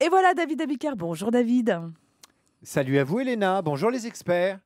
Et voilà David Abiker. Bonjour David. Salut à vous Elena, bonjour les experts.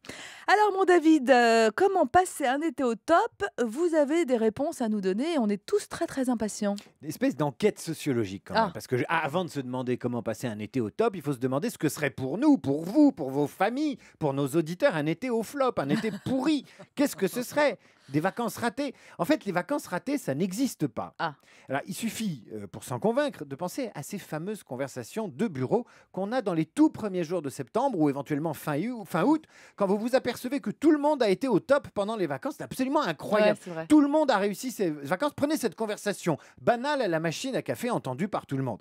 Alors mon David, comment passer un été au top? Vous avez des réponses à nous donner et on est tous très très impatients. Une espèce d'enquête sociologique quand même. Ah. Parce que avant de se demander comment passer un été au top, il faut se demander ce que serait pour nous, pour vous, pour vos familles, pour nos auditeurs, un été au flop, un été pourri. Qu'est-ce que ce serait? Des vacances ratées. En fait, les vacances ratées, ça n'existe pas. Ah. Alors, il suffit, pour s'en convaincre, de penser à ces fameuses conversations de bureau qu'on a dans les tout premiers jours de septembre ou éventuellement fin août, quand vous vous apercevez que tout le monde a été au top pendant les vacances. C'est absolument incroyable. Ouais, c'est vrai. Tout le monde a réussi ses vacances. Prenez cette conversation banale à la machine à café entendue par tout le monde.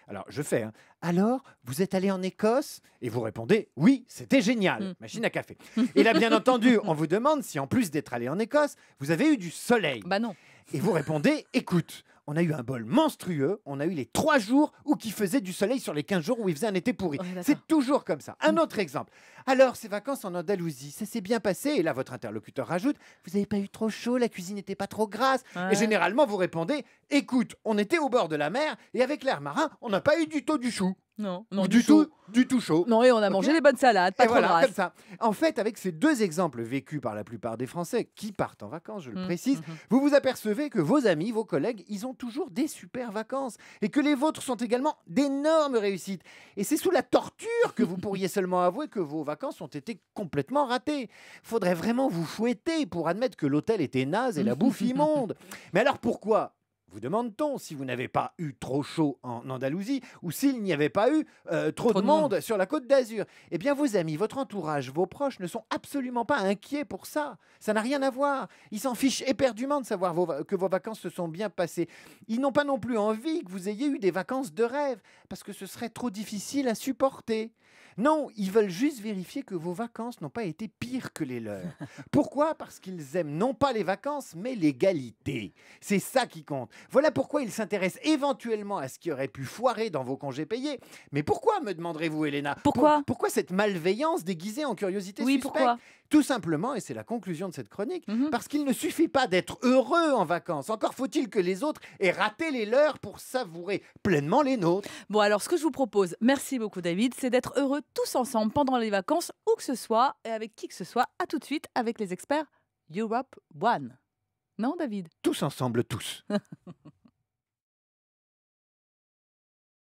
Alors, je fais. Alors, vous êtes allé en Écosse? Et vous répondez, oui, c'était génial. Machine à café. Et là, bien entendu, on vous demande si en plus d'être allé en Écosse, vous avez eu du soleil. Bah non. Et vous répondez, écoute, on a eu un bol monstrueux, on a eu les 3 jours où il faisait du soleil sur les 15 jours où il faisait un été pourri. Ouais, d'accord. C'est toujours comme ça. Un autre exemple. Alors, ces vacances en Andalousie, ça s'est bien passé. Et là, votre interlocuteur rajoute, vous n'avez pas eu trop chaud, la cuisine n'était pas trop grasse. Ouais. Et généralement, vous répondez, écoute, on était au bord de la mer et avec l'air marin, on n'a pas eu du tout du chou. Non, Ou du tout chaud. Non, et on a mangé des bonnes salades, pas Et trop voilà, grasses. comme ça. En fait, avec ces deux exemples vécus par la plupart des Français qui partent en vacances, je le précise, vous vous apercevez que vos amis, vos collègues, ils ont toujours des super vacances et que les vôtres sont également d'énormes réussites. Et c'est sous la torture que vous pourriez seulement avouer que vos vacances ont été complètement ratées. Faudrait vraiment vous fouetter pour admettre que l'hôtel était naze et la bouffe immonde. Mais alors pourquoi ? Vous demande-t-on si vous n'avez pas eu trop chaud en Andalousie ou s'il n'y avait pas eu trop de monde sur la Côte d'Azur? Eh bien, vos amis, votre entourage, vos proches ne sont absolument pas inquiets pour ça. Ça n'a rien à voir. Ils s'en fichent éperdument de savoir que vos vacances se sont bien passées. Ils n'ont pas non plus envie que vous ayez eu des vacances de rêve parce que ce serait trop difficile à supporter. Non, ils veulent juste vérifier que vos vacances n'ont pas été pires que les leurs. Pourquoi? Parce qu'ils aiment non pas les vacances, mais l'égalité. C'est ça qui compte. Voilà pourquoi ils s'intéressent éventuellement à ce qui aurait pu foirer dans vos congés payés. Mais pourquoi, me demanderez-vous, Elena? Pourquoi? Pourquoi cette malveillance déguisée en curiosité Oui, suspecte? pourquoi? Tout simplement, et c'est la conclusion de cette chronique, parce qu'il ne suffit pas d'être heureux en vacances. Encore faut-il que les autres aient raté les leurs pour savourer pleinement les nôtres. Bon, alors ce que je vous propose, merci beaucoup David, c'est d'être heureux tous ensemble pendant les vacances, où que ce soit et avec qui que ce soit. À tout de suite avec les experts Europe One. Non, David? Tous ensemble, tous.